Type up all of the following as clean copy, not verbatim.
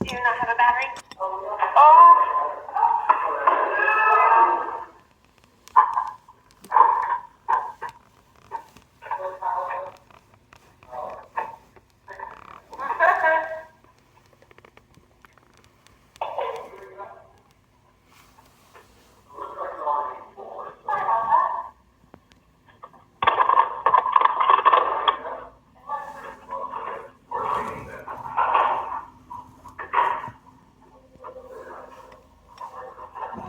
Do you not have a battery? Oh.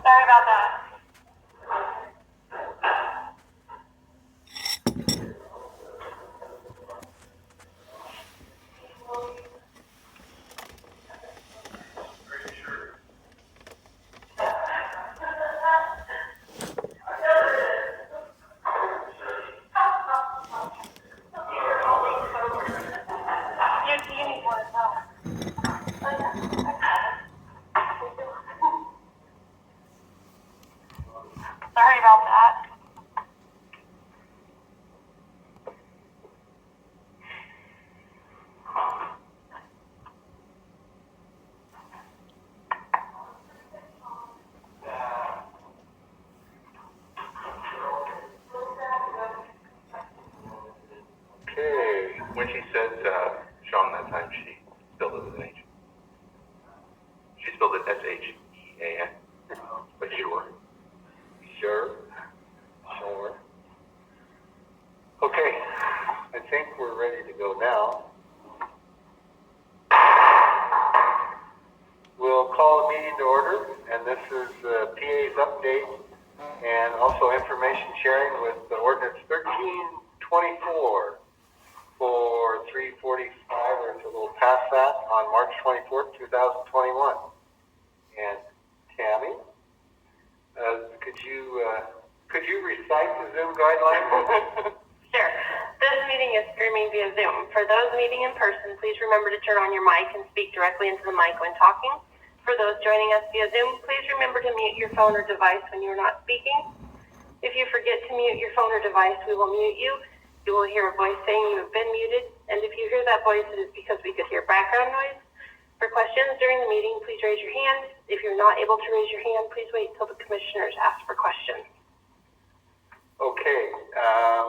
Sorry about that. You need one as well. Sorry about that. Okay, when she said Sean that time, she spelled it with an H. She spelled it S-H-E-A-N. But sure. Sure. Okay, I think we're ready to go now. We'll call the meeting to order, and this is PA's update and also information sharing with the Ordinance 1324 for 345, or it's a little past that, on March 24th, 2021. And Tammy, could you recite the Zoom guidelines? Sure. This meeting is streaming via Zoom. For those meeting in person, please remember to turn on your mic and speak directly into the mic when talking. For those joining us via Zoom, please remember to mute your phone or device when you are not speaking. If you forget to mute your phone or device, we will mute you. You will hear a voice saying you have been muted, and if you hear that voice, it is because we could hear background noise. For questions during the meeting, please raise your hand. If you're not able to raise your hand, please wait until the commissioners ask for questions. Okay,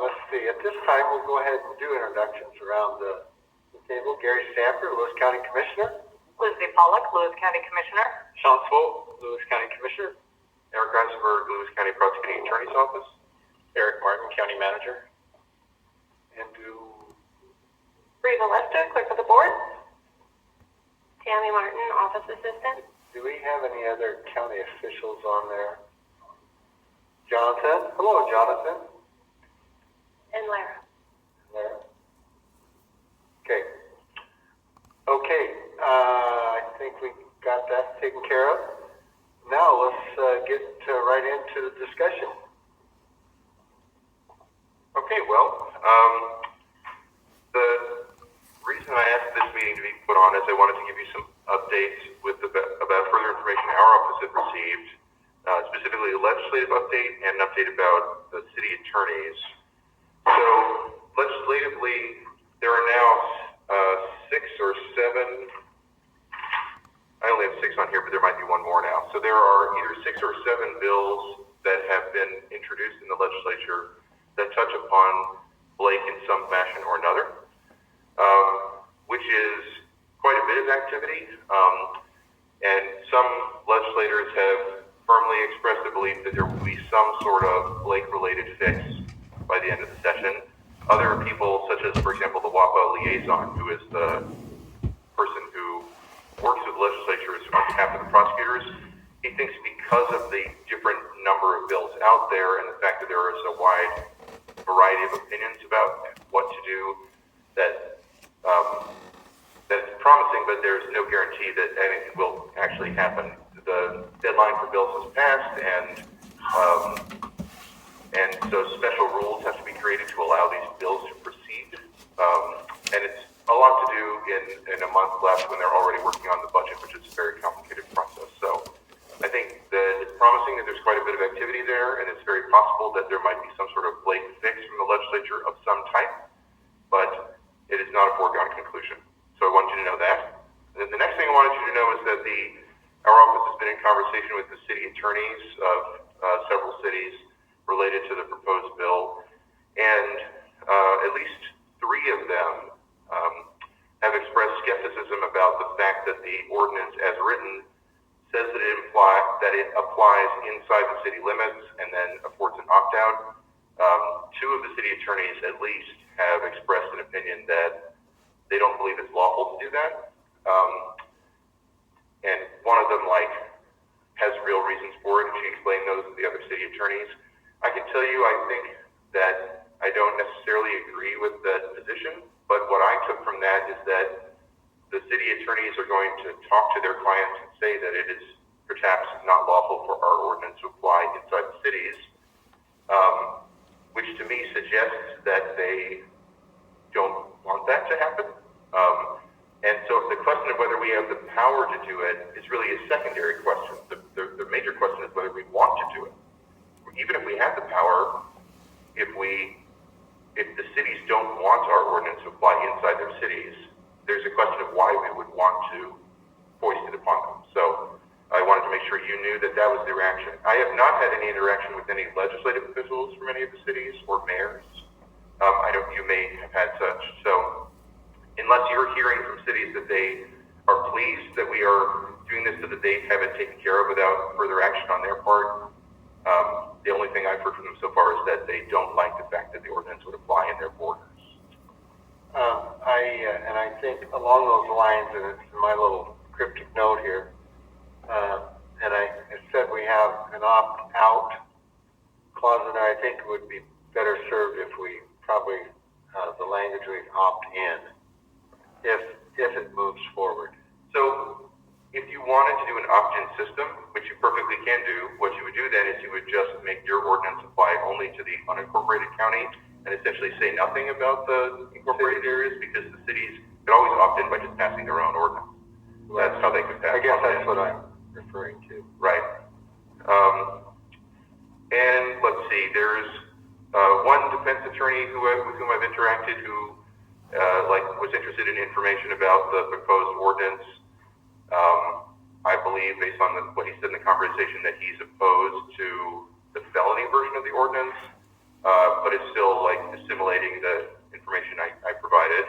let's see. At this time, we'll go ahead and do introductions around the table. Gary Stamper, Lewis County Commissioner. Elizabeth Pollock, Lewis County Commissioner. Sean Swope, Lewis County Commissioner. Eric Reisenberg, Lewis County Prosecuting Attorney's Office. Eric Martin, County Manager. And Reva Lester, Clerk of the Board. Tammy Martin, Office Assistant. do we have any other county officials on there? Jonathan? Hello, Jonathan. And Lara. Lara? Okay. Okay, I think we got that taken care of. Now let's get right into the discussion. Okay, well, the reason I asked this meeting to be put on is I wanted to give you some updates about further information our office had received, specifically a legislative update and an update about the city attorneys. So, legislatively, there are now 6 or 7, I only have 6 on here, but there might be one more now. So there are either 6 or 7 bills that have been introduced in the legislature that touch upon Blake in some fashion or another, which is quite a bit of activity. And some legislators have firmly expressed the belief that there will be some sort of Blake-related fix by the end of the session. Other people, such as, for example, the WAPA liaison, who is the person who works with legislatures on behalf of the prosecutors, he thinks because of the different number of bills out there and the fact that there is a wide variety of opinions about what to do, that it's promising, but there's no guarantee that anything will actually happen. The deadline for bills has passed, and so special rules have to be created to allow these bills to proceed. And it's a lot to do in a month left when they're already working on the budget, which is a very complicated process. So I think that it's promising that there's quite a bit of activity there, and it's very possible that there might be some sort of Blake fix from the legislature of some type, but it is not a foregone conclusion. So I want you to know that. And the next thing I wanted you to know is that our office has been in conversation with the city attorneys of several cities related to the proposed bill, and at least 3 of them have expressed skepticism about the fact that the ordinance as written says that it applies inside the city limits and then affords an opt-out. 2 of the city attorneys at least have expressed an opinion that they don't believe it's lawful to do that. And one of them has real reasons for it, and she explained those to the other city attorneys. I can tell you, I think that I don't necessarily agree with that position, but what I took from that is that the city attorneys are going to talk to their clients and say that it is perhaps not lawful for our ordinance to apply inside the cities, which to me suggests that they don't want that to happen. And so the question of whether we have the power to do it is really a secondary question. The major question is whether we want to do it. Even if we have the power, if the cities don't want our ordinance to apply inside their cities, there's a question of why we would want to foist it upon them. So I wanted to make sure you knew that that was the reaction. I have not had any interaction with any legislative officials from any of the cities or mayors. I know you may have had such. So unless you're hearing from cities that they are pleased that we are doing this so that they have it taken care of without further action on their part, the only thing I've heard from them so far is that they don't like the fact that the ordinance would apply in their borders. I think along those lines, and it's in my little cryptic note here, and I said we have an opt-out clause in there. I think it would be better served if we probably, the language we opt-in, if it moves forward. So if you wanted to do an opt-in system, which you perfectly can do, what you would do then is you would just make your ordinance apply only to the unincorporated county and essentially say nothing about the incorporated areas, because the cities could always opt in by just passing their own ordinance. That's how they could pass. I guess that's what I'm referring to. Right. And let's see, there's one defense attorney with whom I've interacted who was interested in information about the proposed ordinance. I believe, based on what he said in the conversation, that he's opposed to the felony version of the ordinance, but is still assimilating the information I provided.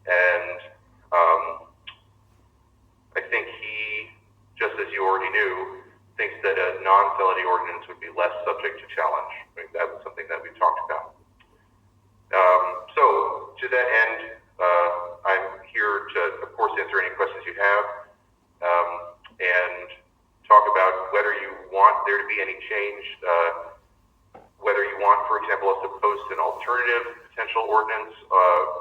And I think he, just as you already knew, thinks that a non-felony ordinance would be less subject to challenge. I mean, that was something that we talked about. So to that end, I'm here to, of course, answer any questions you have, and talk about whether you want there to be any change, whether you want, for example, us to post an alternative potential ordinance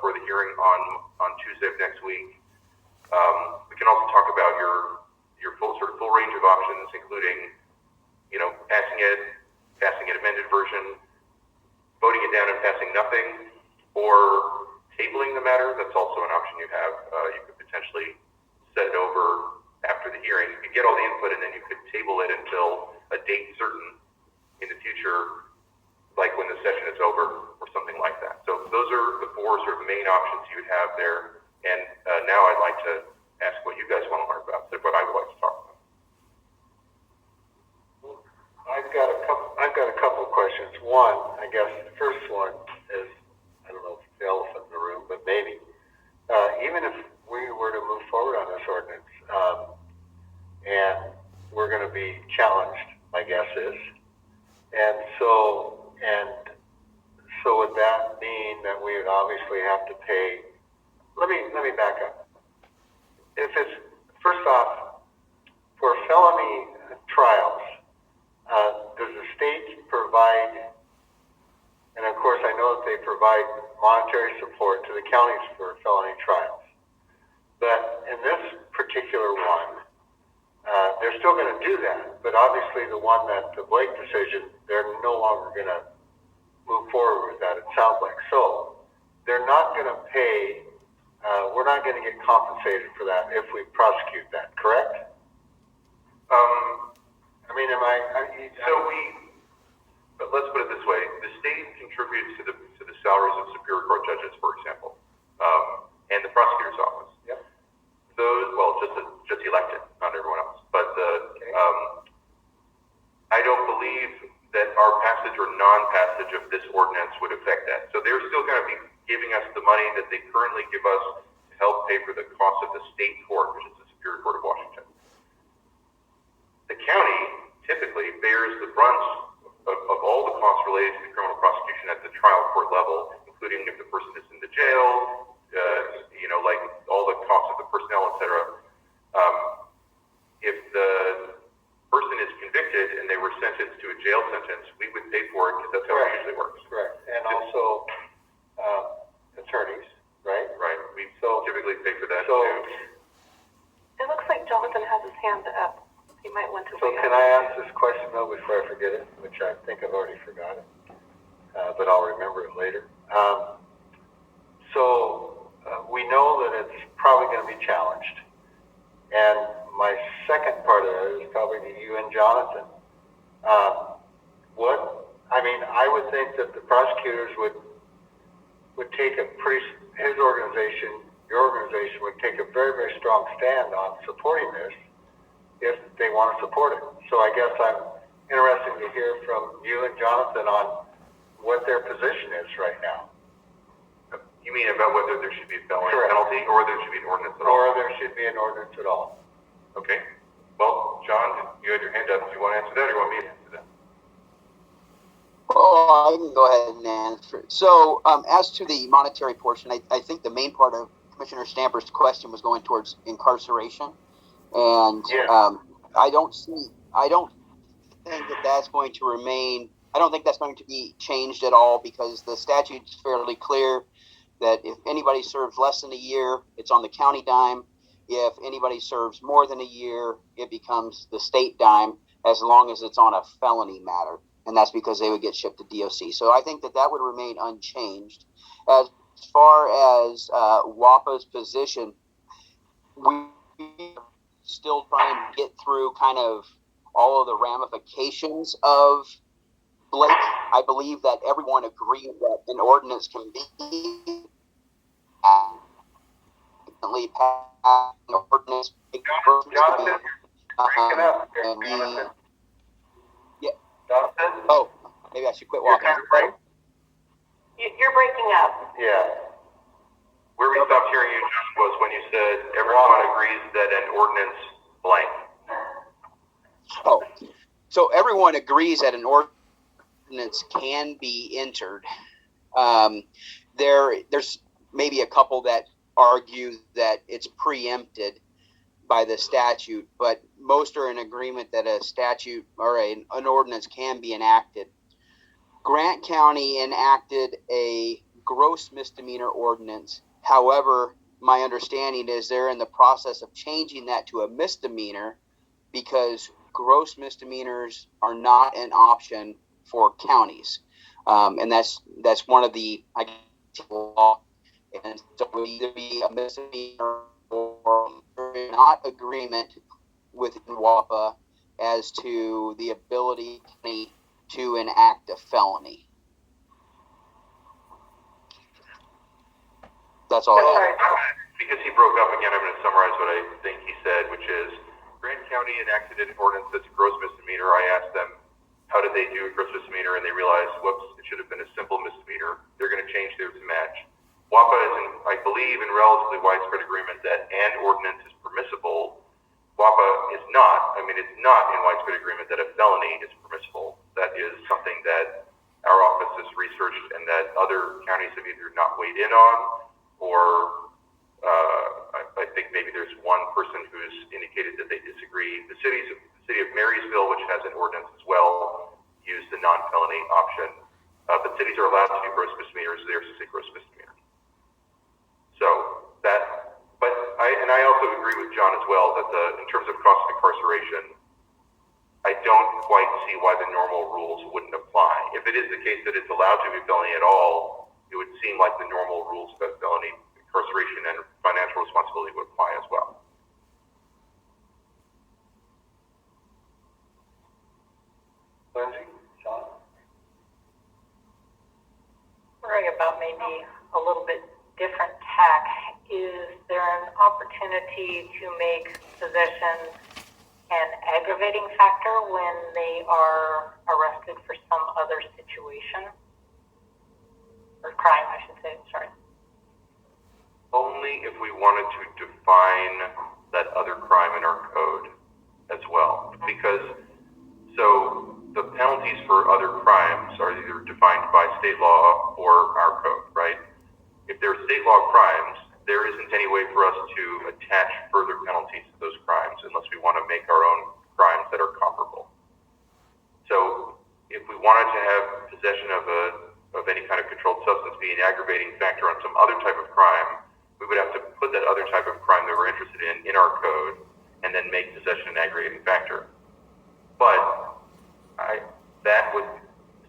for the hearing on Tuesday of next week. We can also talk about your full range of options, including, passing an amended version, voting it down and passing nothing, or tabling the matter. That's also an option you have. You could potentially set it over after the hearing. You could get all the input, and then you could table it until a date certain in the future, like when the session is over or something like that. So those are the 4 sort of main options you would have there. And now I'd like to ask what you guys want to learn about, what I would like to talk about. I've got a couple of questions. One, I guess the first one is, I don't know if it's the elephant in the room, but maybe. Even if we were to move forward on this ordinance, and we're going to be challenged, my guess is. And so would that mean that we would obviously have to pay? Let me back up. If it's, first off, for felony trials, does the state provide, and of course I know that they provide monetary support to the counties for felony trials, but in this particular one, they're still going to do that, but obviously the one that the Blake decision, they're no longer going to move forward with that, it sounds like. So they're not going to pay, we're not going to get compensated for that if we prosecute that, correct? But let's put it this way: the state contributes to the salaries of Superior Court judges, for example, and the prosecutor's office. Yep. Those passage of this ordinance would affect that. So they're still going to be giving us the money that they currently give us to help pay for the cost of the state court, which is the Superior Court of Washington. The county typically bears the brunt of all the costs related to the criminal prosecution at the trial court level, including if the person is in the jail, like all the costs of the personnel, et cetera. If the person is convicted and they were sentenced to a jail sentence, we would pay for it because that's how it usually works. Correct. And also attorneys, right? Right. We typically pay for that So, too. It looks like Jonathan has his hand up. He might want to so weigh can in. I ask this question though before I forget it, which I think I've already forgotten, but I'll remember it later. We know that it's probably going to be challenged. And my second part of that is probably to you and Jonathan. I would think that the prosecutors would take his organization, your organization would take a very, very strong stand on supporting this if they want to support it. So I guess I'm interested to hear from you and Jonathan on what their position is right now. You mean about whether there should be a felony Correct. penalty or there should be an ordinance at all? Or there should be an ordinance at all. Okay. Well, John, you had your hand up. Do you want to answer that or you want me to answer that? Oh, I can go ahead and answer. So, as to the monetary portion, I think the main part of Commissioner Stamper's question was going towards incarceration, and Yeah. I don't think that that's going to remain. I don't think that's going to be changed at all because the statute's fairly clear that if anybody serves less than a year, it's on the county dime. If anybody serves more than a year, it becomes the state dime as long as it's on a felony matter. And that's because they would get shipped to DOC. So I think that would remain unchanged. As far as WAPA's position, we still trying to get through kind of all of the ramifications of Blake. I believe that everyone agrees that an ordinance can be passed. An ordinance. Jonathan, breaking up here, Jonathan. Jonathan? Oh, maybe I should quit walking. You're breaking up. Yeah. Where we stopped hearing you, John, was when you said everyone agrees that an ordinance blank. Oh, so everyone agrees that an ordinance can be entered. There's maybe a couple that argue that it's preempted by the statute, but most are in agreement that a statute or an ordinance can be enacted. Grant County enacted a gross misdemeanor ordinance. However, my understanding is they're in the process of changing that to a misdemeanor because gross misdemeanors are not an option for counties. And that's one of the law. And so it would either be a misdemeanor or not agreement within WAPA as to the ability to enact a felony. That's all I have. Because he broke up again, I'm going to summarize what I think he said, which is Grant County enacted an ordinance that's a gross misdemeanor. I asked them, how did they do a gross misdemeanor? And they realized, whoops, it should have been a simple misdemeanor. They're going to change theirs to match. WAPA is, I believe, in relatively widespread agreement that an ordinance is permissible. WAPA is not. I mean, it's not in widespread agreement that a felony is permissible. That is something that our office has researched and that other counties have either not weighed in on or I think maybe there's one person who's indicated that they disagree. The city of Marysville, which has an ordinance as well, used the non-felony option. But cities are allowed to do gross misdemeanors. Theirs is a gross misdemeanor. So that, but I also agree with John as well that in terms of cost of incarceration, I don't quite see why the normal rules wouldn't apply. If it is the case that it's allowed to be felony at all, it would seem like the normal rules about felony incarceration and financial responsibility would apply as well. Lindsay? John? Worry about maybe a little bit different tack. Is there an opportunity to make possession an aggravating factor when they are arrested for some other situation? or crime, I should say, sorry. Only if we wanted to define that other crime in our code as well. Because, so the penalties for other crimes are either defined by state law or our code, right? If they're state law crimes, there isn't any way for us to attach further penalties to those crimes unless we want to make our own crimes that are comparable. So if we wanted to have possession of any kind of controlled substance be an aggravating factor on some other type of crime, we would have to put that other type of crime that we're interested in our code and then make possession an aggravating factor. But that would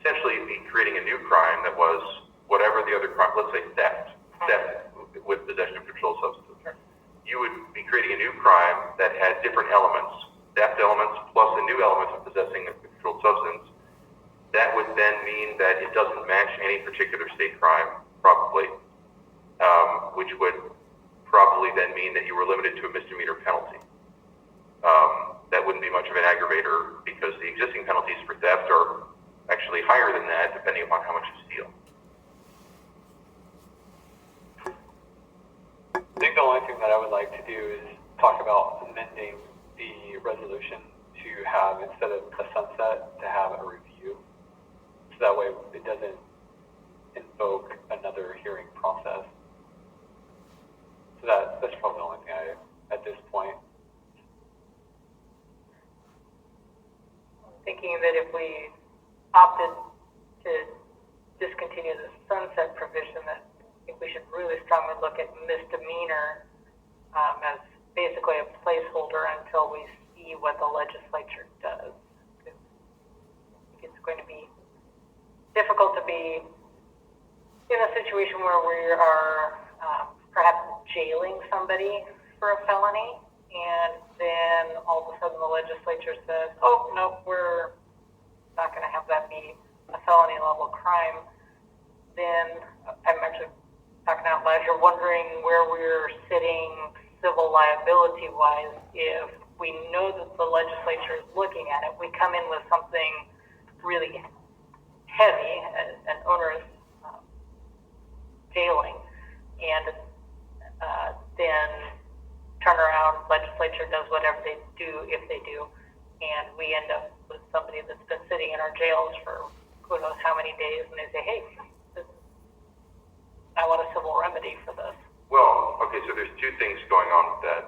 essentially be creating a new crime that was whatever the other crime, let's say theft with possession of controlled substances. You would be creating a new crime that had different elements, theft elements plus a new element of possessing a controlled substance. That would then mean that it doesn't match any particular state crime, probably, which would probably then mean that you were limited to a misdemeanor penalty. That wouldn't be much of an aggravator because the existing penalties for theft are actually higher than that, depending upon how much you steal. I think the only thing that I would like to do is talk about amending the resolution to have, instead of a sunset, to have a review. So that way it doesn't invoke another hearing process. So that's probably the only thing at this point. Thinking that if we opted to discontinue the sunset provision, that I think we should really strongly look at misdemeanor as basically a placeholder until we see what the legislature does. I think it's going to be difficult to be in a situation where we are perhaps jailing somebody for a felony, and then all of a sudden the legislature says, oh, no, we're not going to have that be a felony level crime. Then I'm actually talking out loud here, wondering where we're sitting civil liability wise. If we know that the legislature is looking at it, we come in with something really heavy, an onerous jailing, and then turn around, legislature does whatever they do, if they do, and we end up with somebody that's been sitting in our jails for who knows how many days, and they say, hey, I want a civil remedy for this. Well, okay, so there's two things going on with that.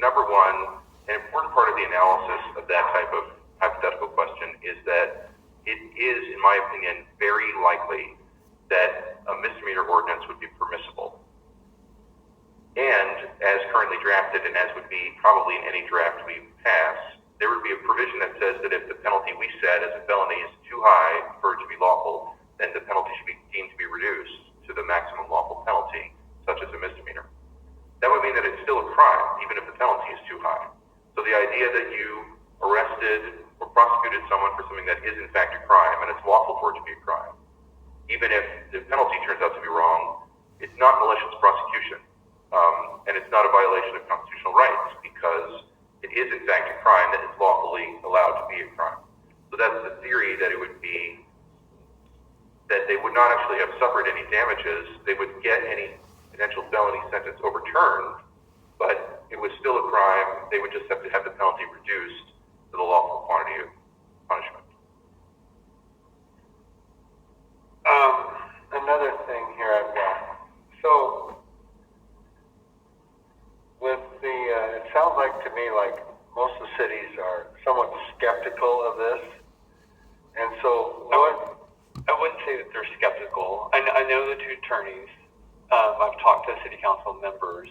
Number one, an important part of the analysis of that type of hypothetical question is that it is, in my opinion, very likely that a misdemeanor ordinance would be permissible. And as currently drafted, and as would be probably in any draft we pass, there would be a provision that says that if the penalty we set as a felony is too high for it to be lawful, then the penalty should be deemed to be reduced to the maximum lawful penalty, such as a misdemeanor. That would mean that it's still a crime, even if the penalty is too high. So the idea that you arrested or prosecuted someone for something that is in fact a crime, and it's lawful for it to be a crime, even if the penalty turns out to be wrong, it's not malicious prosecution. And it's not a violation of constitutional rights because it is in fact a crime that is lawfully allowed to be a crime. So that's the theory, that it would be that they would not actually have suffered any damages. They would get any potential felony sentence overturned, but it was still a crime. They would just have to have the penalty reduced to the lawful quantity of punishment. Another thing here I've got. So, with the, it sounds like to me like most of the cities are somewhat skeptical of this. And so, I wouldn't say that they're skeptical. I know the two attorneys. I've talked to city council members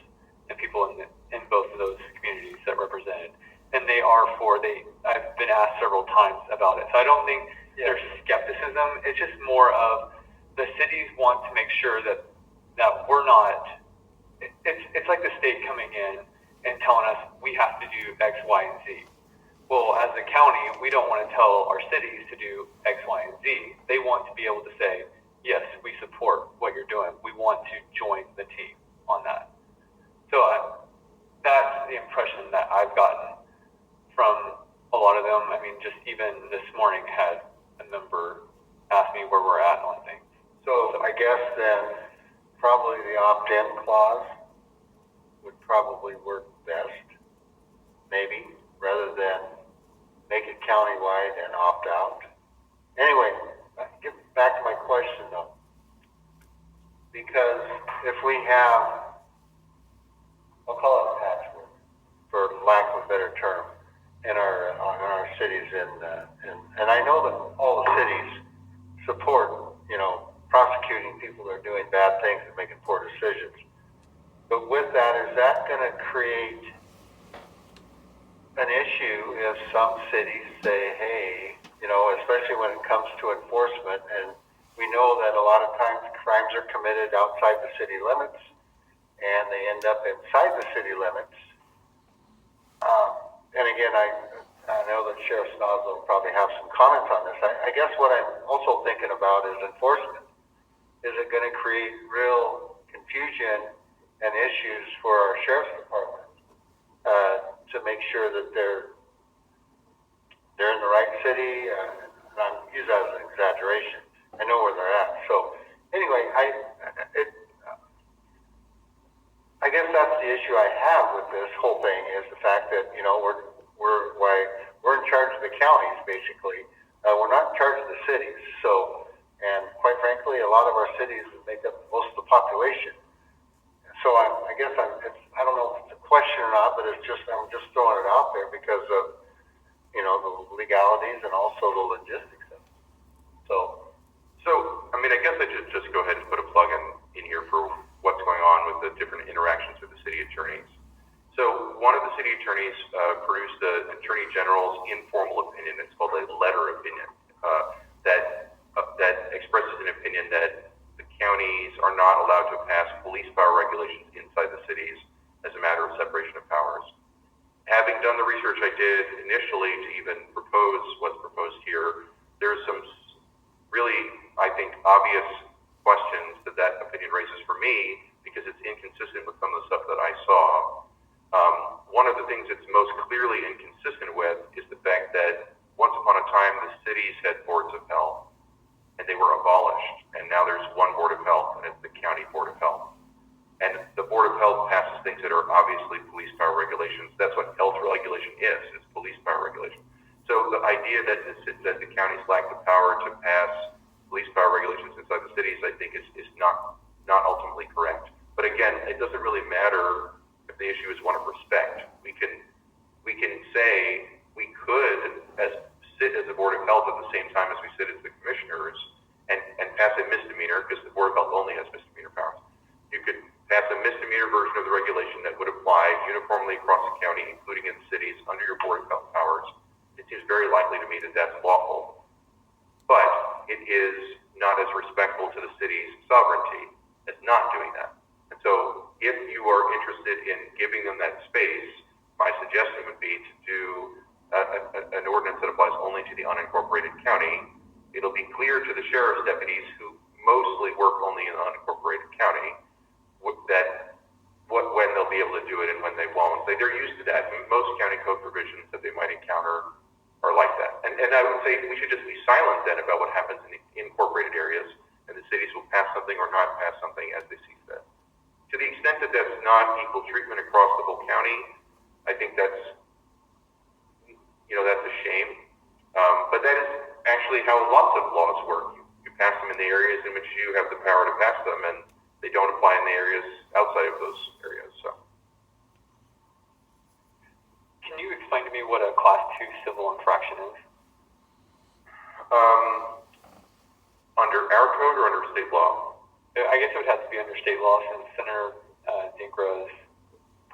and people in both of those communities that represented, and they are for. I've been asked several times about it, so I don't think there's skepticism. It's just more of the cities want to make sure that we're not. It's like the state coming in and telling us we have to do X, Y, and Z. Well, as a county, we don't want to tell our cities to do X, Y, and Z. They want to be able to say, yes, we support what you're doing. We want to join the team on that. So that's the impression that I've gotten from a lot of them. I mean, just even this morning had a member ask me where we're at on things. so I guess then probably the opt-in clause would probably work best, maybe, rather than make it countywide and opt out. Anyway, get back to my question though. Because if we have, I'll call it a patchwork, for lack of a better term, in our cities, and I know that all the cities support, prosecuting people that are doing bad things and making poor decisions. But with that, is that going to create an issue if some cities say, hey, especially when it comes to enforcement, and we know that a lot of times crimes are committed outside the city limits, and they end up inside the city limits. And again, I know that Sheriff Snozzle will probably have some comments on this. I guess what I'm also thinking about is enforcement. Is it going to create real confusion and issues for our sheriff's department to make sure that they're in the right city? And I'm use that as an exaggeration. I know where they're at. So anyway, I guess that's the issue I have with this whole thing, is the fact that we're in charge of the counties basically. We're not in charge of the cities. So, and quite frankly, a lot of our cities make up most of the population. So I guess I don't know if it's a question or not, but I'm just throwing it out there because of the legalities and also the logistics of it. So I guess I should just go ahead and put a plug in here for what's going on with the different interactions with the city attorneys. So one of the city attorneys produced the Attorney General's informal opinion. It's called a letter opinion that expresses an opinion that the counties are not allowed to pass police power regulations inside the cities as a matter of separation of powers. Having done the research I did initially to even propose what's proposed here, there's some really, I think, obvious questions that opinion raises for me because it's inconsistent with some of the stuff that I saw. One of the things it's most clearly inconsistent with is the fact that once upon a time the cities had boards of health and they were abolished, and now there's one board of health and it's the county board of health. And the board of health passes things that are obviously police power regulations. That's what health regulation is. It's police power regulation. So the idea that the counties lack the power to pass police power regulations inside the cities, I think, is not ultimately correct. But again, it doesn't really matter if the issue is one of respect. We can say we could sit as a board of health at the same time as we sit as the commissioners and pass a misdemeanor, because the board of health only has misdemeanor powers. You could pass a misdemeanor version of the regulation that would apply uniformly across the county, including in cities, under your board of health powers. It seems very likely to me that that's lawful, but it is not as respectful to the city's sovereignty as not doing that. And so if you are interested in giving them that space, my suggestion would be to do an ordinance that applies only to the unincorporated county. It'll be clear to the sheriff's deputies, who mostly work only in the unincorporated county, that when they'll be able to do it and when they won't. They're used to that. Most county code provisions that they might encounter are like that. And I would say we should just be silent then about what happens in the incorporated areas, and the cities will pass something or not pass something as they see fit. To the extent that that's not equal treatment across the whole county, I think that's a shame. But that is actually how lots of laws work. You pass them in the areas in which you have the power to pass them, and they don't apply in the areas outside of those areas. So, Can you explain to me what a Class 2 civil infraction is? Under our code or under state law? I guess it would have to be under state law, since Senator Dinkra's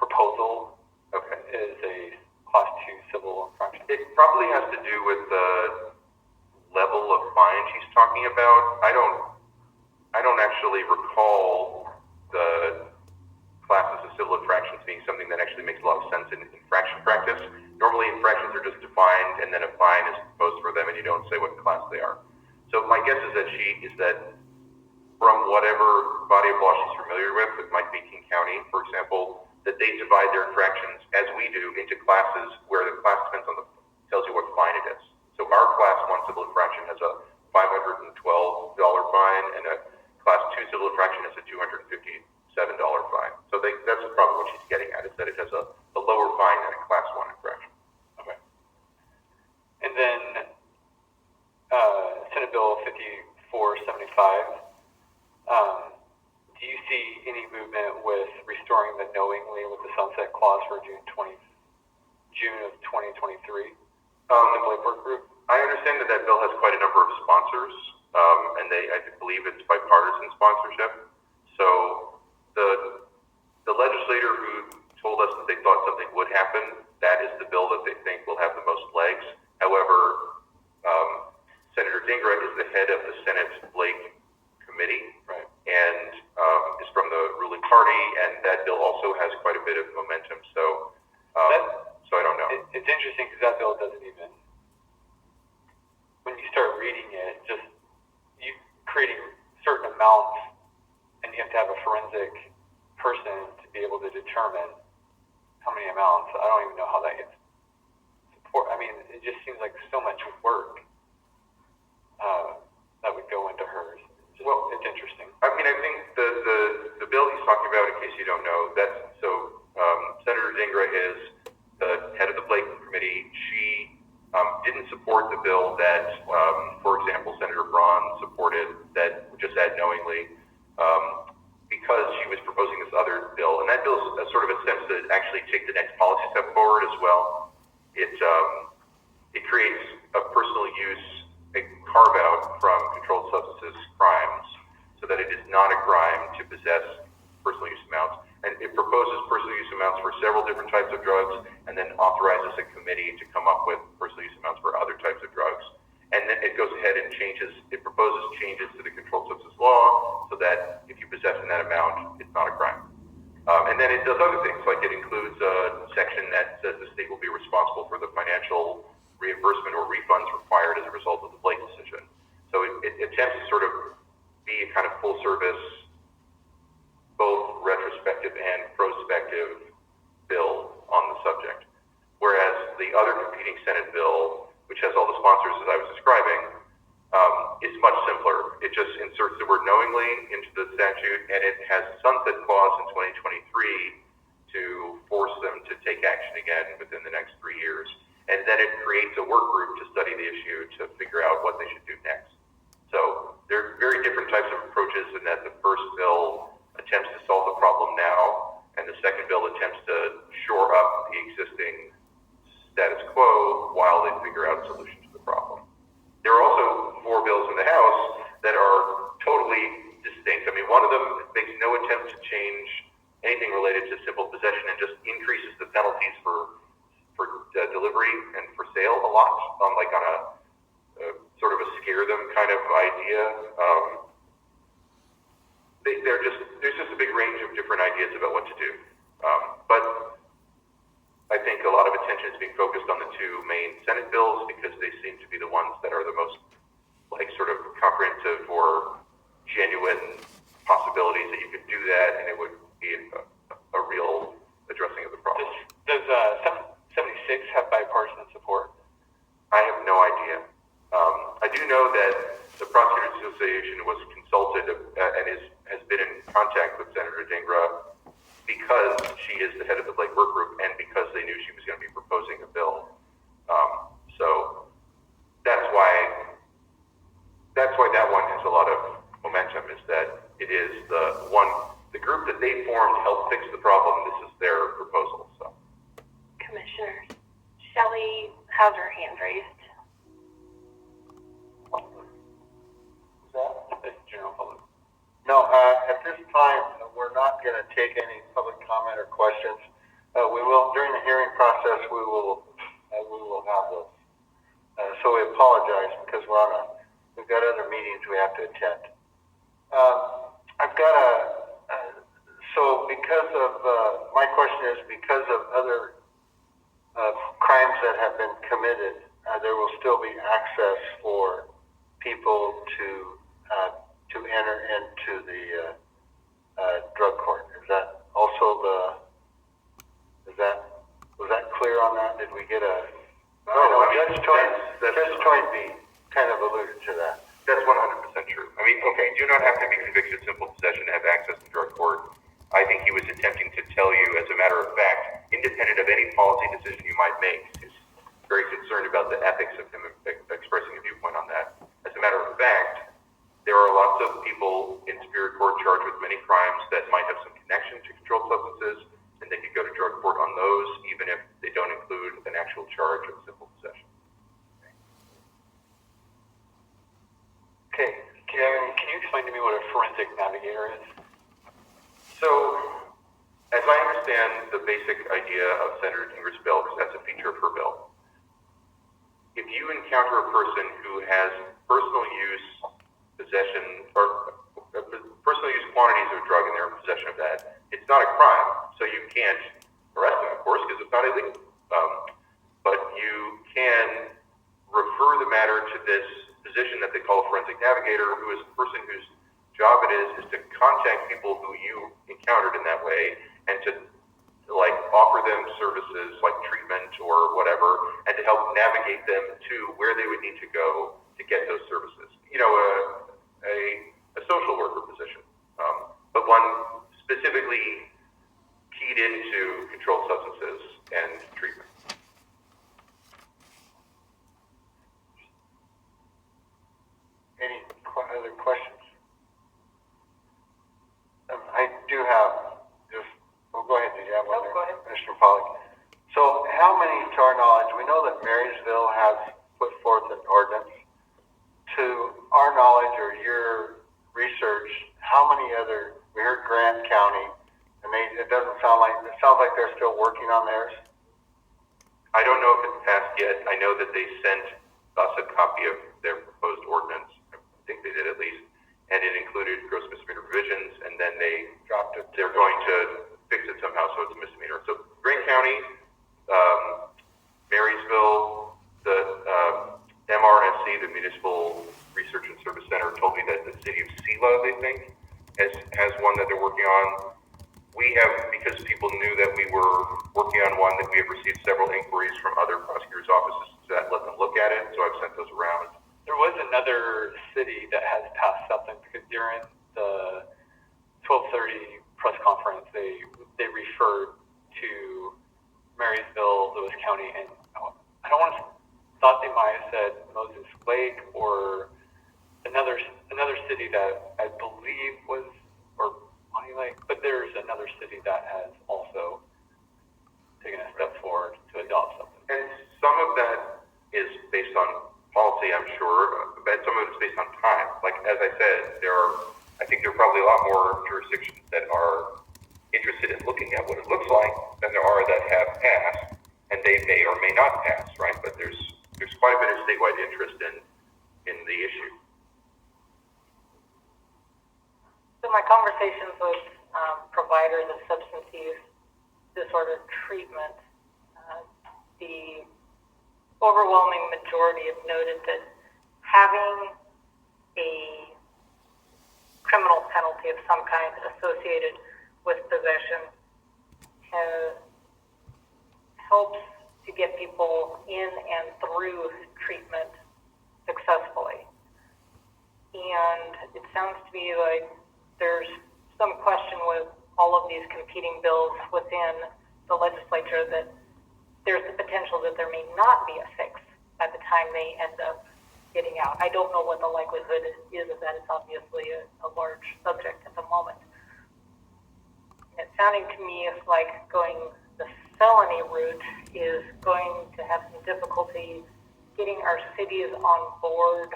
proposal is a Class 2 civil infraction. It probably has to do with the level of fine she's talking about. I don't actually recall the classes of civil infractions being something that actually makes a lot of sense in infraction practice. Normally, infractions are just defined, and then a fine is proposed for them, and you don't say what class they are. So my guess is that from whatever body of law she's familiar with might be King County, for example, that they divide their infractions, as we do, into classes where the class depends on tells you what fine it is. So our Class 1 civil infraction has a $512 fine, and a class 2 civil infraction has a $257 fine. So that's probably what she's getting at, is that it has a lower fine than a class 1 infraction. Okay. And then, Senate Bill 5475, do you see any movement with restoring the knowingly with the sunset clause for June of 2023? The Blake Work Group? I understand that bill has quite a number of sponsors, and I believe it's bipartisan sponsorship. So the legislator who told us that they thought something would happen, that is the bill that they think will have the most legs. However, Senator Dingra is the head of the Senate Blake Committee, Right. and is from the ruling party, and that bill also has quite a bit of momentum. So, so I don't know. It's interesting because that bill doesn't even, when you start reading it, just you creating certain amounts, and you have to have a forensic person to be able to determine how many amounts. I don't even know how that gets support. I mean, it just seems like so much work that would go into hers. Well, it's interesting. I mean, I think the bill he's talking about, in case you don't know, Senator Dingra is the head of the Blake Committee. She didn't support the bill that, for example, Senator Braun supported, that just said knowingly, because she was proposing this other bill, and that bill is sort of attempts to actually take the next policy step forward as well. It creates a personal use, a carve out from controlled substances crimes, so that it is not a crime to possess personal use amounts. And it proposes personal use amounts for several different types of drugs, and then authorizes a committee to come up with personal use amounts for other types of drugs. And then it goes ahead and proposes changes to the controlled substance law, so that if you possess in that amount, it's not a crime. And then it does other things, like it includes a section that says the state will be responsible for the financial reimbursement or refunds required as a result of the Blake decision. So it attempts to sort of be a kind of full service, both retrospective and prospective bill on the subject. Whereas the other competing Senate bill, which has all the sponsors as I was describing, is much simpler. It just inserts the word knowingly into the statute, and it has a sunset clause in 2023 to force them to take action again within the next 3 years. And then it creates a work group to study the issue to figure out what they should do next. So they're very different types of approaches, in that the first bill attempts to solve the problem now, and the second bill attempts to shore up the existing status quo while they figure out a solution to the problem. There are also 4 bills in the House that are totally distinct. I mean, one of them makes no attempt to change anything related to simple possession and just increases the penalties for delivery and for sale a lot, like on a sort of a scare them kind of idea. There's just a big range of different ideas about what to do. But I think a lot of attention is being focused on the 2 main Senate bills, because they seem to be the ones that are the most like sort of comprehensive or genuine possibilities that you could do that, and it would be a real addressing of the problem. Does 76 have bipartisan support? I have no idea. I do know that the Prosecutors Association was consulted and has been in contact with Senator Dingra, because she is the head of the Blake Work Group, and because they knew she was going to be proposing a bill. So that's why that one has a lot of momentum, is that it is the group that they formed helped fix the problem. This is their proposal. So, Commissioners, Shelley has her hand raised. It's general public. No, at this time, we're not going to take any public comment or questions. We will, during the hearing process, we will have those. So we apologize, because we've got other meetings we have to attend. So because of, my question is, because of other crimes that have been committed, there will still be access for people to enter into the drug court. Is that also was that clear on that? Did we get a? No, I mean, Judge Toynbee kind of alluded to that. That's 100% true. I mean, okay, you do not have to be convicted of simple possession to have access to drug court. I think he was attempting to tell you, as a matter of fact, independent of any policy decision you might make, he's very concerned about the ethics of him expressing a viewpoint on that. As a matter of fact, there are lots of people in Superior Court charged with many crimes that might have some connection to controlled substances, and they could go to drug court on those, even if they don't include an actual charge of simple possession. Okay, Can you explain to me what a forensic navigator is? So, as I understand the basic idea of Senator Gingrich bill, because that's a feature of her bill, if you encounter a person who has personal use, possession, or personal use quantities of a drug and they're in possession of that, it's not a crime. So you can't arrest them, of course, because it's not illegal. But you can refer the matter to this position that they call a forensic navigator, who is a person whose job it is to contact people who you encountered in that way and to like offer them services like treatment or whatever, and to help navigate them to where they would need to go to get those services. You know, a social worker position, but one specifically keyed into controlled substances and treatment. any other questions? I do have just, well, go ahead, did you have one No, there? go ahead. Commissioner Pollak. So how many, to our knowledge, we know that Marysville has put forth an ordinance. To our knowledge or your research, how many other, we heard Grant County, and it sounds like they're still working on theirs. I don't know if it's passed yet. I know that they sent us a copy of their proposed ordinance. I think they did at least. And it included gross misdemeanor provisions, and then they dropped it. They're going to fix it somehow so it's a misdemeanor. So Grant County, Marysville, the MRSC, the Municipal Research and Service Center, told me that the city of Sela, they think, has one that they're working on. We have, because people knew that we were working on one, that we have received several inquiries from other prosecutors' offices that let them look at it, so I've sent those around. There was another city that has passed something because during the 12:30 press conference, they referred to Marysville, Lewis County, and I don't want to thought they might have said Moses Lake or another city that I believe was or Honey Lake, but there's another city that has also taken a step forward to adopt something. And some of that is based on policy, I'm sure, but some of it is based on time. Like, as I said, I think there are probably a lot more jurisdictions that are interested in looking at what it looks like than there are that have passed, and they may or may not pass, right? But there's quite a bit of statewide interest in the issue. So my conversations with providers of substance use disorder treatment, the overwhelming majority have noted that having a criminal penalty of some kind associated with possession helps to get people in and through treatment successfully. And it sounds to me like there's some question with all of these competing bills within the legislature that there's the potential that there may not be a fix by the time they end up getting out. I don't know what the likelihood is of that. It's obviously a large subject at the moment. It's sounding to me like going the felony route is going to have some difficulty getting our cities on board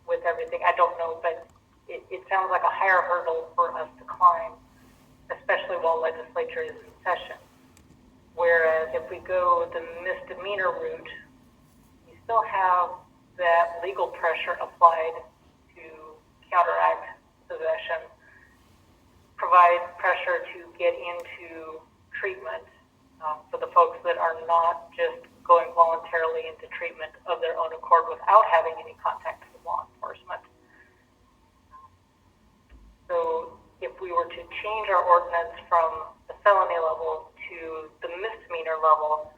with everything. I don't know, but it sounds like a higher hurdle for us to climb, especially while legislature is in session. Whereas if we go the misdemeanor route, you still have that legal pressure applied to counteract possession, provide pressure to get into treatment for the folks that are not just going voluntarily into treatment of their own accord without having any contact with law enforcement. So if we were to change our ordinance from the felony level to the misdemeanor level,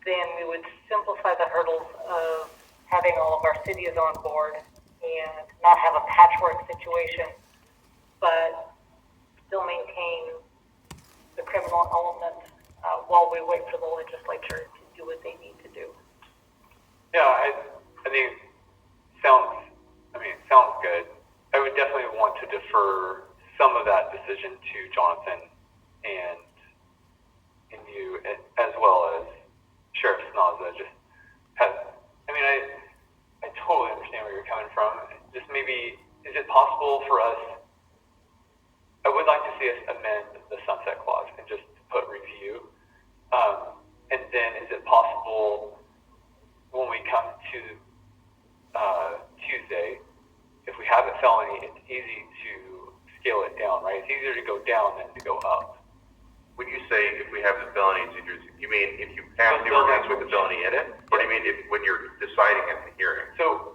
then we would simplify the hurdles of having all of our cities on board and not have a patchwork situation, but still maintain the criminal element while we wait for the legislature to do what they need to do. Yeah, I think sounds good. I would definitely want to defer some of that decision to Jonathan and you, as well as Sheriff Snaza. I totally understand where you're coming from. Just maybe, is it possible for us, I would like to see us amend the sunset clause and just put review. And then is it possible when we come to Tuesday, if we have a felony, it's easy to scale it down, right? It's easier to go down than to go up. When you say if we have the felony, you mean if you pass the ordinance with the felony in it? Or do you mean when you're deciding at the hearing? So,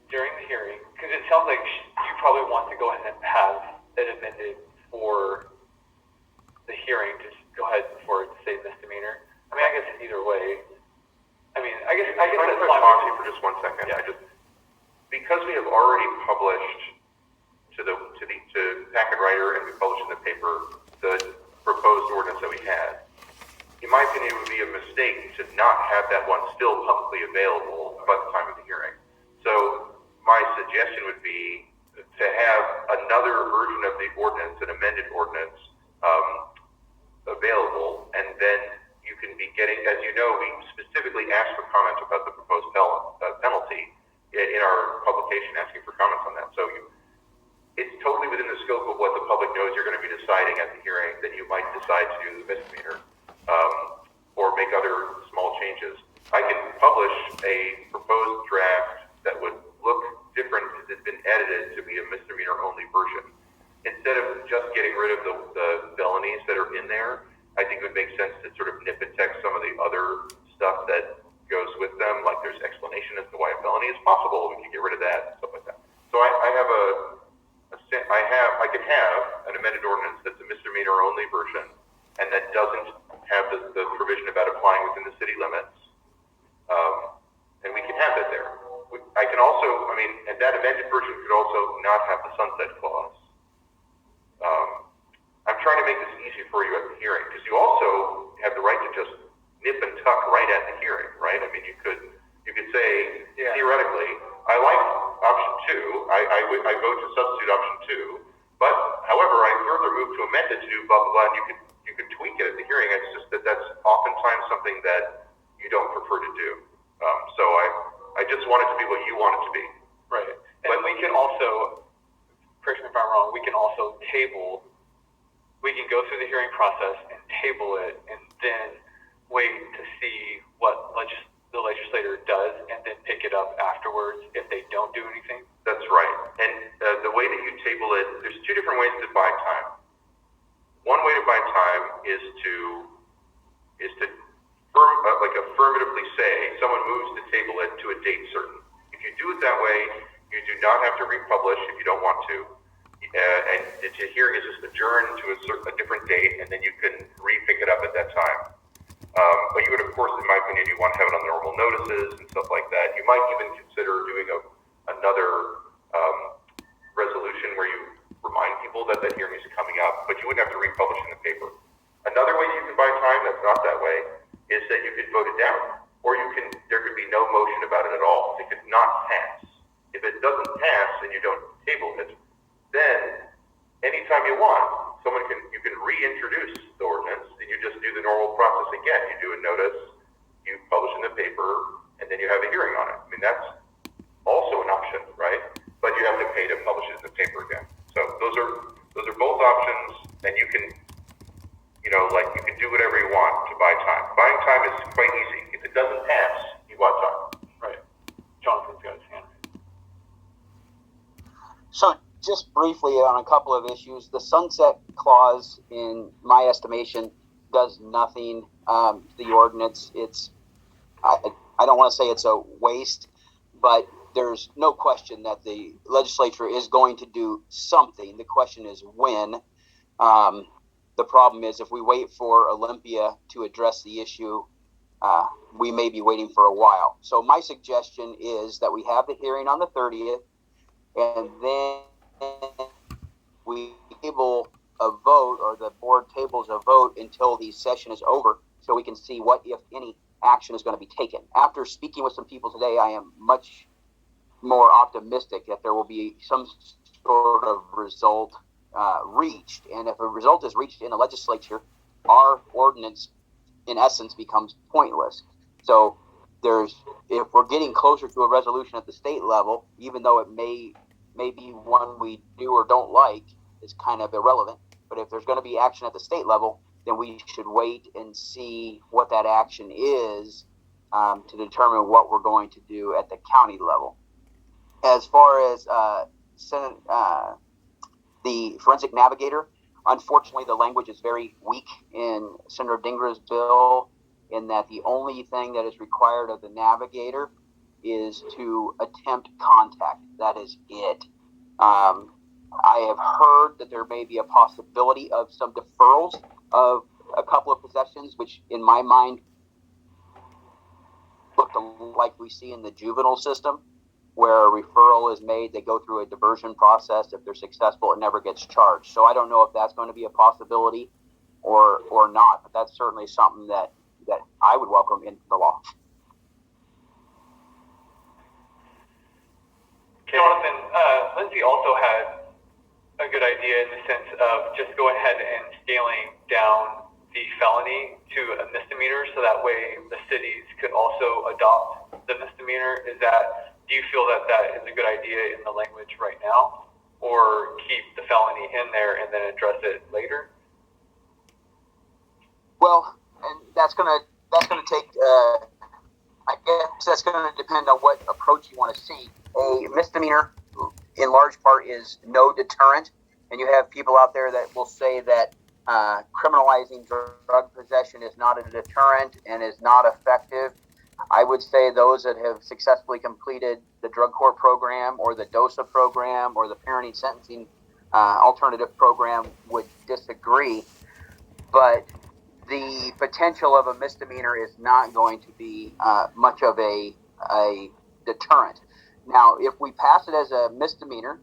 during the hearing, because it sounds like you probably want to go ahead and have it amended for the hearing, just go ahead for it to say misdemeanor. I guess either way. I guess Can I that's put fine. pause here for just 1 second? Yeah. Because we have already published to packet writer and we published in the paper the proposed ordinance that we had. In my opinion, it would be a mistake to not have that one still publicly available by the time of the hearing. So my suggestion would be to have another version of the ordinance, an amended ordinance, available, and then you can be getting, as you know, we specifically asked for comments about the proposed penalty in our publication, asking for comments on that. So it's totally within the scope of what the public knows you're going to be deciding at the hearing, that you might decide to do the misdemeanor or make other small changes. I can publish a proposed draft that would look different because it's been edited to be a misdemeanor only version. Instead of just getting rid of the felonies that are in there, I think it would make sense to sort of nip and text some of the other stuff that goes with them, like there's explanation as to why a felony is possible. We can get rid of that, stuff like that. So I could have an amended ordinance that's a misdemeanor only version, and that doesn't have the provision about applying within the city limits. And we can have that there. I can also, and that amended version could also not have the sunset clause. I'm trying to make this easy for you at the hearing, because you also have the right to just nip and tuck right at the hearing, right? You could say, Yeah. theoretically, I like option 2, I vote to substitute option 2, but however, I further move to amend it to do blah, blah, blah, and you could tweak it at the hearing. It's just that's oftentimes something that you don't prefer to do. So I just want it to be what you want it to be. Right. And we can also, correct me if I'm wrong, we can go through the hearing process and table it and then wait to see what the legislator does and then pick it up afterwards if they don't do anything. That's right. And the way that you table it, there's 2 different ways to buy time. One way to buy time is to affirmatively say someone moves to table it to a date certain. If you do it that way, you do not have to republish if you don't want to. And the hearing is just adjourned to a different date, and then you can re-pick it up at that time. But you would, of course, in my opinion, you want to have it on the normal notices and stuff like that. You might even consider doing another resolution where you remind people that that hearing is coming up, but you wouldn't have to republish in the paper. Another way you can buy time that's not that way is that you could vote it down, or there could be no motion about it at all. It could not pass. If it doesn't pass and you don't table it, then anytime you want, you can reintroduce the ordinance, and you just do the normal process again. You do a notice, you publish in the paper, and then you have a hearing on it. That's also an option, right? But you have to pay to publish it in the paper again. So those are both options, and you can do whatever you want to buy time. Buying time is quite easy. If it doesn't pass, you bought time. Right. Jonathan's got his hand raised. So just briefly on a couple of issues, the sunset clause, in my estimation, does nothing. The ordinance, I don't want to say it's a waste, but there's no question that the legislature is going to do something. The question is when. The problem is if we wait for Olympia to address the issue, we may be waiting for a while. So my suggestion is that we have the hearing on the 30th, and then we table a vote, or the board tables a vote until the session is over, so we can see what, if any, action is going to be taken. After speaking with some people today, I am much more optimistic that there will be some sort of result reached. And if a result is reached in the legislature, our ordinance, in essence, becomes pointless. So if we're getting closer to a resolution at the state level, even though it may be one we do or don't like, is kind of irrelevant. But if there's going to be action at the state level, then we should wait and see what that action is to determine what we're going to do at the county level. As far as the forensic navigator, unfortunately, the language is very weak in Senator Dingra's bill, in that the only thing that is required of the navigator is to attempt contact. That is it. I have heard that there may be a possibility of some deferrals of a couple of possessions, which in my mind look like we see in the juvenile system, where a referral is made, they go through a diversion process. If they're successful, it never gets charged. So I don't know if that's going to be a possibility or not, but that's certainly something that I would welcome into the law. Jonathan, Lindsay also had a good idea in the sense of just going ahead and scaling down the felony to a misdemeanor, so that way the cities could also adopt the misdemeanor. Do you feel that is a good idea in the language right now, or keep the felony in there and then address it later? Well, and that's gonna take. I guess that's gonna depend on what approach you want to see. A misdemeanor, in large part, is no deterrent, and you have people out there that will say that criminalizing drug possession is not a deterrent and is not effective. I would say those that have successfully completed the drug court program or the DOSA program or the parenting sentencing alternative program would disagree. But the potential of a misdemeanor is not going to be much of a deterrent. Now, if we pass it as a misdemeanor,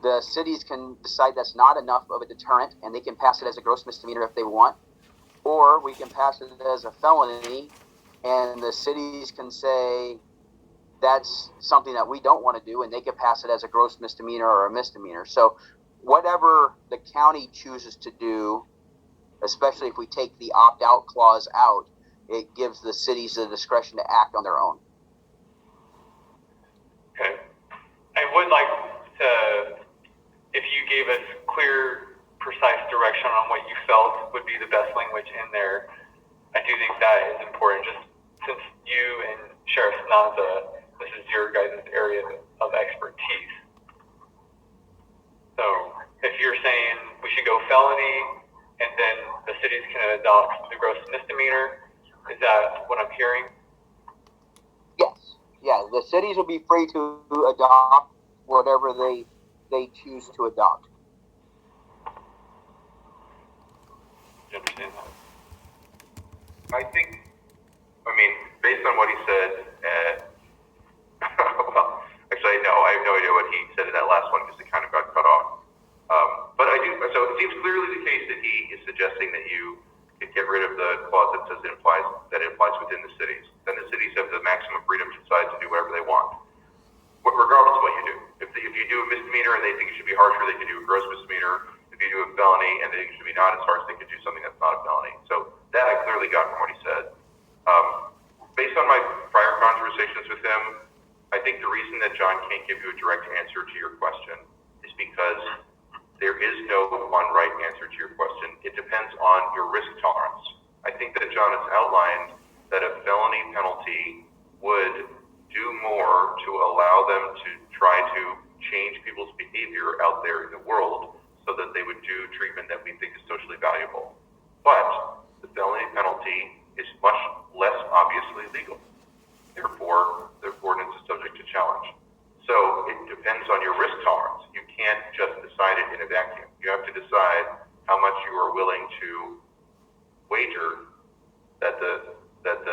the cities can decide that's not enough of a deterrent, and they can pass it as a gross misdemeanor if they want. Or we can pass it as a felony, and the cities can say that's something that we don't want to do, and they can pass it as a gross misdemeanor or a misdemeanor. So whatever the county chooses to do, especially if we take the opt-out clause out, it gives the cities the discretion to act on their own. Okay. I would like to, if you gave us clear, precise direction on what you felt would be the best language in there. I do think that is important, just since you and Sheriff Snaza, this is your guys' area of expertise. So if you're saying we should go felony and then the cities can adopt the gross misdemeanor, is that what I'm hearing? Yes. Yeah, the cities will be free to adopt whatever they choose to adopt. Do you understand that? Based on what he said, well, actually, no, I have no idea what he said in that last one because it kind of got cut off. But I do, so it seems clearly the case that he is suggesting that you could get rid of the clause that says it applies within the cities. Then the cities have the maximum freedom to decide to do whatever they want, regardless of what you do. If you do a misdemeanor and they think it should be harsher, they can do a gross misdemeanor. If you do a felony and they think it should be not as harsh, they could do something that's not a felony. So that I clearly got from what he said. Based on my prior conversations with him, I think the reason that John can't give you a direct answer to your question is because there is no one right answer to your question. It depends on your risk tolerance. I think that John has outlined that a felony penalty would do more to allow them to try to change people's behavior out there in the world so that they would do treatment that we think is socially valuable. But the felony penalty is much less obviously legal. Therefore, the ordinance is subject to challenge. So it depends on your risk tolerance. You can't just decide it in a vacuum. You have to decide how much you are willing to wager that the that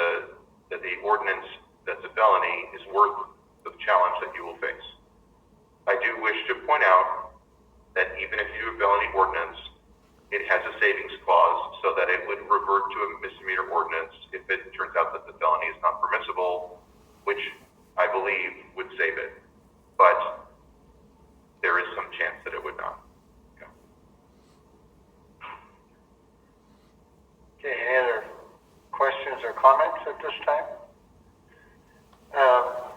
the ordinance that's a felony is worth the challenge that you will face. I do wish to point out that even if you do a felony ordinance, it has a savings clause so that it would revert to a misdemeanor ordinance if it turns out that the felony is not permissible, which I believe would save it. But there is some chance that it would not. Okay, any other questions or comments at this time?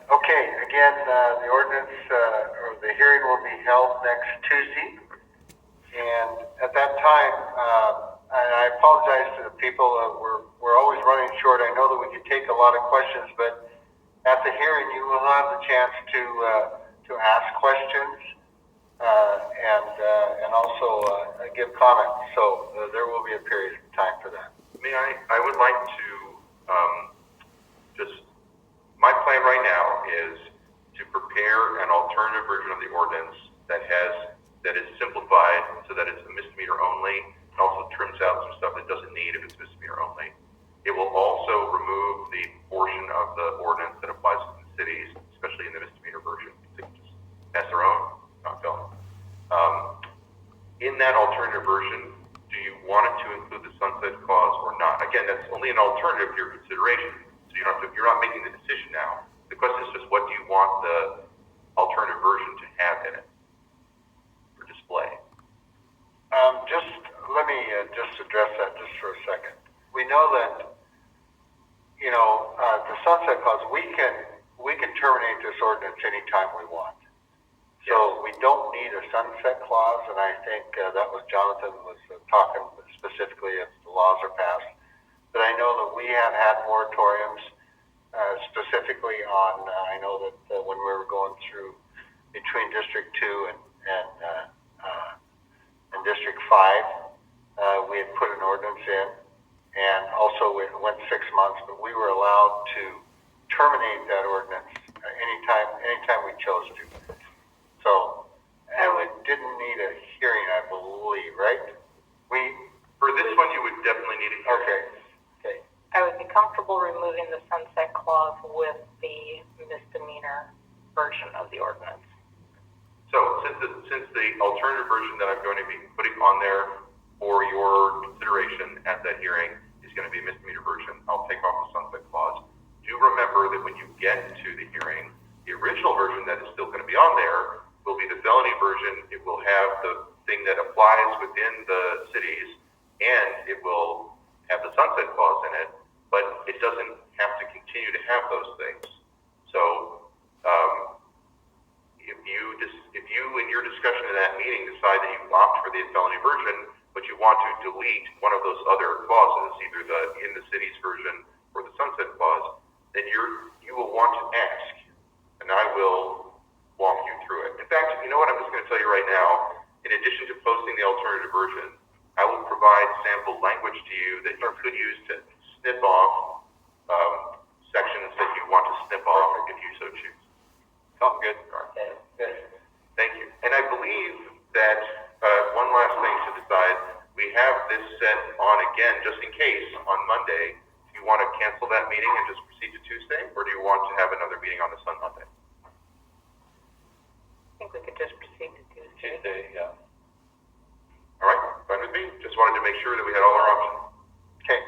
Okay, again, the ordinance, or the hearing will be held next Tuesday. And at that time, and I apologize to the people, we're always running short. I know that we could take a lot of questions, but at the hearing, you will have the chance to ask questions, and also give comments. So there will be a period of time for that. I would like to, my plan right now is to prepare an alternative version of the ordinance that is simplified so that it's a misdemeanor only, and also trims out some stuff that doesn't need if it's misdemeanor only. It will also remove the portion of the ordinance that applies to the cities, especially in the misdemeanor version. They can just pass their own, not felony. In that alternative version, do you want it to include the sunset clause or not? Again, that's only an alternative to your consideration, so you're not making the decision now. The question is just, what do you want the alternative version to have in it for display? Just let me just address that just for a second. We know that, the sunset clause, we can terminate this ordinance anytime we want. So we don't need a sunset clause, and I think that was Jonathan was talking specifically if the laws are passed. But I know that we have had moratoriums specifically on, I know that when we were going through between District 2 and District 5, we had put an ordinance in, and also it went 6 months, but we were allowed to terminate that ordinance anytime we chose to. So, and we didn't need a hearing, I believe, right? For this one, you would definitely need a hearing. Okay. I would be comfortable removing the sunset clause with the misdemeanor version of the ordinance. So since the alternative version that I'm going to be putting on there for your consideration at that hearing is going to be a misdemeanor version, I'll take off the sunset clause. Do remember that when you get to the hearing, the original version that is still going to be on there will be the felony version. It will have the thing that applies within the cities, and it will have the sunset clause in it, but it doesn't have to continue to have those things. So if you in your discussion in that meeting decide that you opt for the felony version, but you want to delete one of those other clauses, either the in the cities version or the sunset clause, then you will want to ask, and I will walk you through it. In fact, you know what, I'm just going to tell you right now, in addition to posting the alternative version, I will provide sample language to you that you could use to snip off sections that you want to snip off if you so choose. Sounds good? All right. Good. Thank you. And I believe that one last thing to decide, we have this set on again, just in case, on Monday. Do you want to cancel that meeting and just proceed to Tuesday, or do you want to have another meeting on the Monday? I think we could just proceed to Tuesday. Tuesday, yeah. All right, fine with me. Just wanted to make sure that we had all our options. Okay.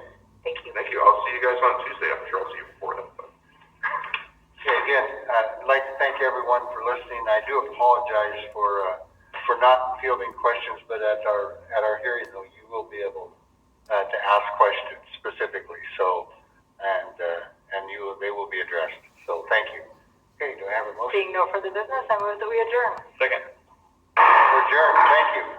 Thank you. Thank you. I'll see you guys on Tuesday. I'm sure I'll see you before then. But. Okay, again, I'd like to thank everyone for listening. I do apologize for not fielding questions, but at our hearing, though, you will be able to ask questions specifically. So, and they will be addressed. So, thank you. Okay, do I have a motion? Seeing no further business, I move that we adjourn. Second. We're adjourned. Thank you.